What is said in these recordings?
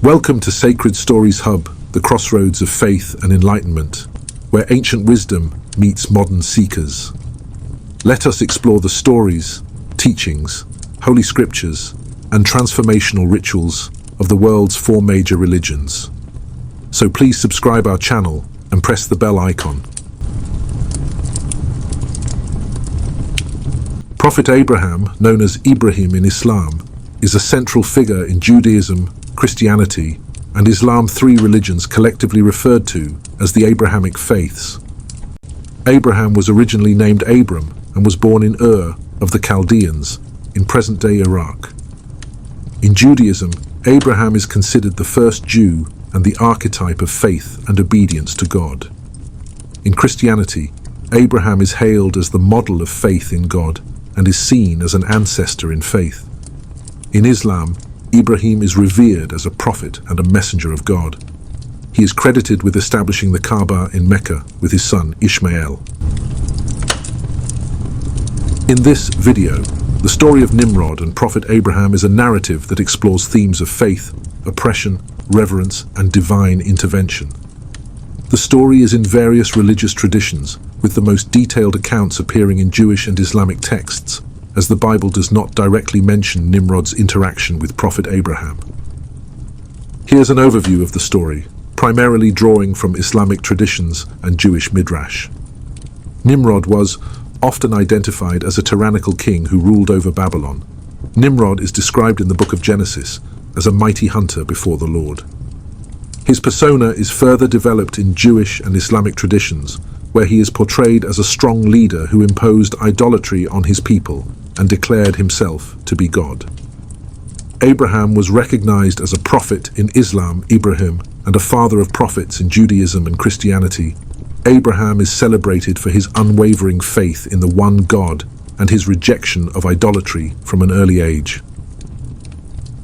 Welcome to Sacred Stories Hub, the crossroads of faith and enlightenment, where ancient wisdom meets modern seekers. Let us explore the stories, teachings, holy scriptures, and transformational rituals of the world's 4 major religions. So please subscribe our channel and press the bell icon. Prophet Abraham, known as Ibrahim in Islam, is a central figure in Judaism, Christianity, and Islam, 3 religions collectively referred to as the Abrahamic faiths. Abraham was originally named Abram and was born in Ur of the Chaldeans in present-day Iraq. In Judaism, Abraham is considered the first Jew and the archetype of faith and obedience to God. In Christianity, Abraham is hailed as the model of faith in God and is seen as an ancestor in faith. In Islam, Ibrahim is revered as a prophet and a messenger of God. He is credited with establishing the Kaaba in Mecca with his son Ishmael. In this video, the story of Nimrod and Prophet Abraham is a narrative that explores themes of faith, oppression, reverence, and divine intervention. The story is in various religious traditions, with the most detailed accounts appearing in Jewish and Islamic texts, as the Bible does not directly mention Nimrod's interaction with Prophet Abraham. Here's an overview of the story, primarily drawing from Islamic traditions and Jewish midrash. Nimrod was often identified as a tyrannical king who ruled over Babylon. Nimrod is described in the book of Genesis as a mighty hunter before the Lord. His persona is further developed in Jewish and Islamic traditions, where he is portrayed as a strong leader who imposed idolatry on his people and declared himself to be God. Abraham was recognized as a prophet in Islam, Ibrahim, and a father of prophets in Judaism and Christianity. Abraham is celebrated for his unwavering faith in the one God and his rejection of idolatry from an early age.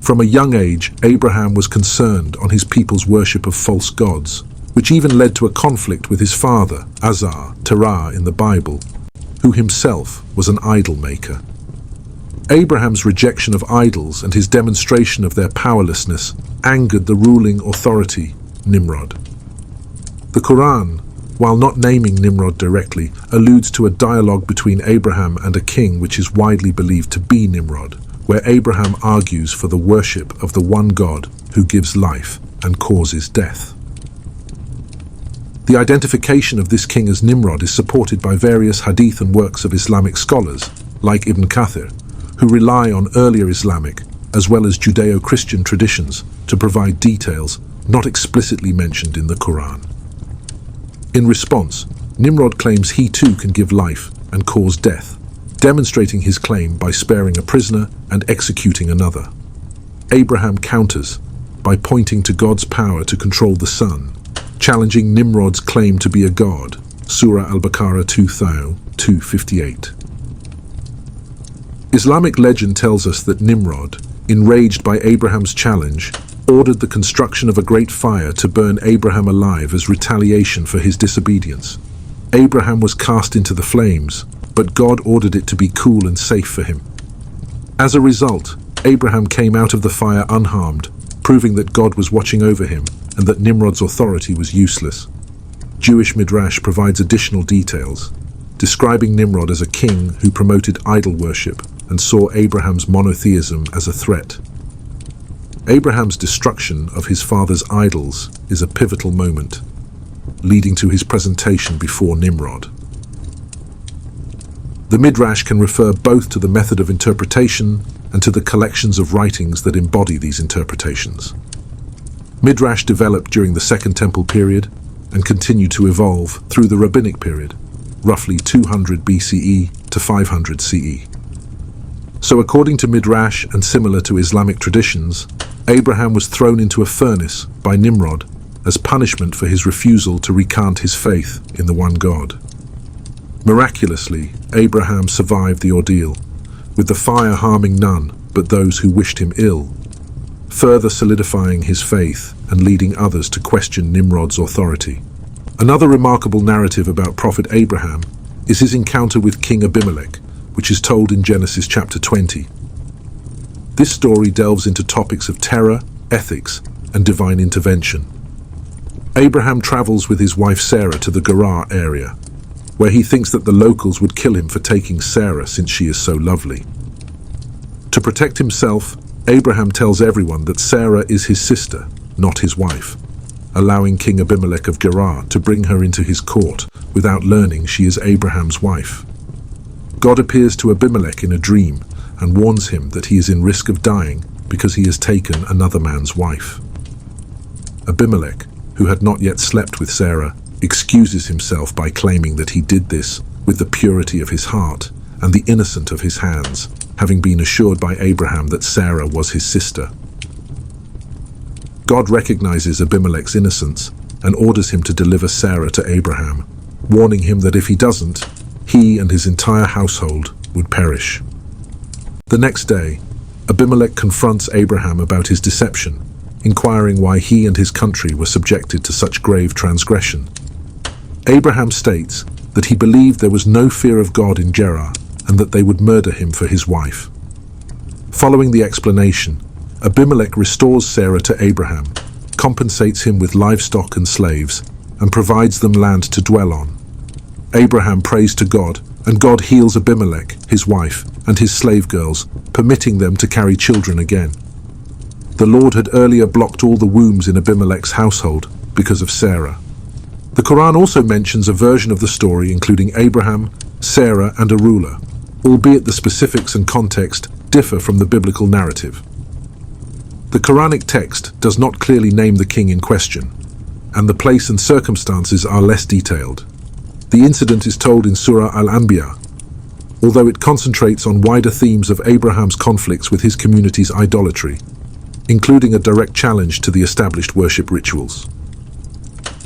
From a young age, Abraham was concerned on his people's worship of false gods, which even led to a conflict with his father, Azar, Terah in the Bible, who himself was an idol maker. Abraham's rejection of idols and his demonstration of their powerlessness angered the ruling authority, Nimrod. The Quran, while not naming Nimrod directly, alludes to a dialogue between Abraham and a king which is widely believed to be Nimrod, where Abraham argues for the worship of the one God who gives life and causes death. The identification of this king as Nimrod is supported by various hadith and works of Islamic scholars, like Ibn Kathir, who rely on earlier Islamic as well as Judeo-Christian traditions to provide details not explicitly mentioned in the Quran. In response, Nimrod claims he too can give life and cause death, demonstrating his claim by sparing a prisoner and executing another. Abraham counters by pointing to God's power to control the sun, challenging Nimrod's claim to be a god, Surah Al-Baqarah 258. Islamic legend tells us that Nimrod, enraged by Abraham's challenge, ordered the construction of a great fire to burn Abraham alive as retaliation for his disobedience. Abraham was cast into the flames, but God ordered it to be cool and safe for him. As a result, Abraham came out of the fire unharmed, proving that God was watching over him and that Nimrod's authority was useless. Jewish midrash provides additional details, describing Nimrod as a king who promoted idol worship and saw Abraham's monotheism as a threat. Abraham's destruction of his father's idols is a pivotal moment, leading to his presentation before Nimrod. The midrash can refer both to the method of interpretation and to the collections of writings that embody these interpretations. Midrash developed during the Second Temple period and continued to evolve through the Rabbinic period, roughly 200 BCE to 500 CE. So according to Midrash and similar to Islamic traditions, Abraham was thrown into a furnace by Nimrod as punishment for his refusal to recant his faith in the one God. Miraculously, Abraham survived the ordeal, with the fire harming none but those who wished him ill, further solidifying his faith and leading others to question Nimrod's authority. Another remarkable narrative about Prophet Abraham is his encounter with King Abimelech, which is told in Genesis chapter 20. This story delves into topics of terror, ethics, and divine intervention. Abraham travels with his wife Sarah to the Gerar area, where he thinks that the locals would kill him for taking Sarah since she is so lovely. To protect himself, Abraham tells everyone that Sarah is his sister, not his wife, allowing King Abimelech of Gerar to bring her into his court without learning she is Abraham's wife. God appears to Abimelech in a dream and warns him that he is in risk of dying because he has taken another man's wife. Abimelech, who had not yet slept with Sarah, excuses himself by claiming that he did this with the purity of his heart and the innocence of his hands, having been assured by Abraham that Sarah was his sister. God recognizes Abimelech's innocence and orders him to deliver Sarah to Abraham, warning him that if he doesn't, he and his entire household would perish. The next day, Abimelech confronts Abraham about his deception, inquiring why he and his country were subjected to such grave transgression. Abraham states that he believed there was no fear of God in Gerar and that they would murder him for his wife. Following the explanation, Abimelech restores Sarah to Abraham, compensates him with livestock and slaves, and provides them land to dwell on. Abraham prays to God, and God heals Abimelech, his wife, and his slave girls, permitting them to carry children again. The Lord had earlier blocked all the wombs in Abimelech's household because of Sarah. The Quran also mentions a version of the story including Abraham, Sarah, and a ruler, albeit the specifics and context differ from the biblical narrative. The Quranic text does not clearly name the king in question, and the place and circumstances are less detailed. The incident is told in Surah Al-Anbiya, although it concentrates on wider themes of Abraham's conflicts with his community's idolatry, including a direct challenge to the established worship rituals.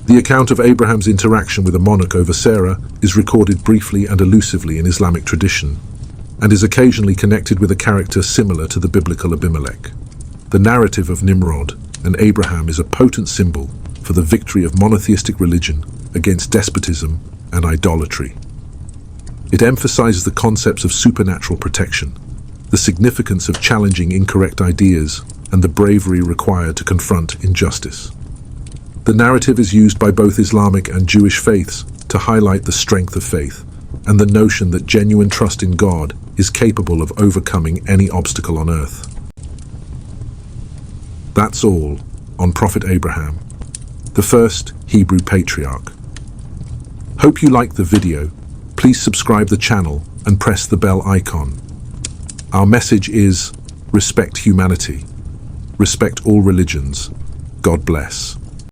The account of Abraham's interaction with a monarch over Sarah is recorded briefly and elusively in Islamic tradition, and is occasionally connected with a character similar to the biblical Abimelech. The narrative of Nimrod and Abraham is a potent symbol for the victory of monotheistic religion against despotism and idolatry. It emphasizes the concepts of supernatural protection, the significance of challenging incorrect ideas, and the bravery required to confront injustice. The narrative is used by both Islamic and Jewish faiths to highlight the strength of faith and the notion that genuine trust in God is capable of overcoming any obstacle on earth. That's all on Prophet Abraham, the first Hebrew patriarch. Hope you liked the video. Please subscribe the channel and press the bell icon. Our message is respect humanity, respect all religions. God bless.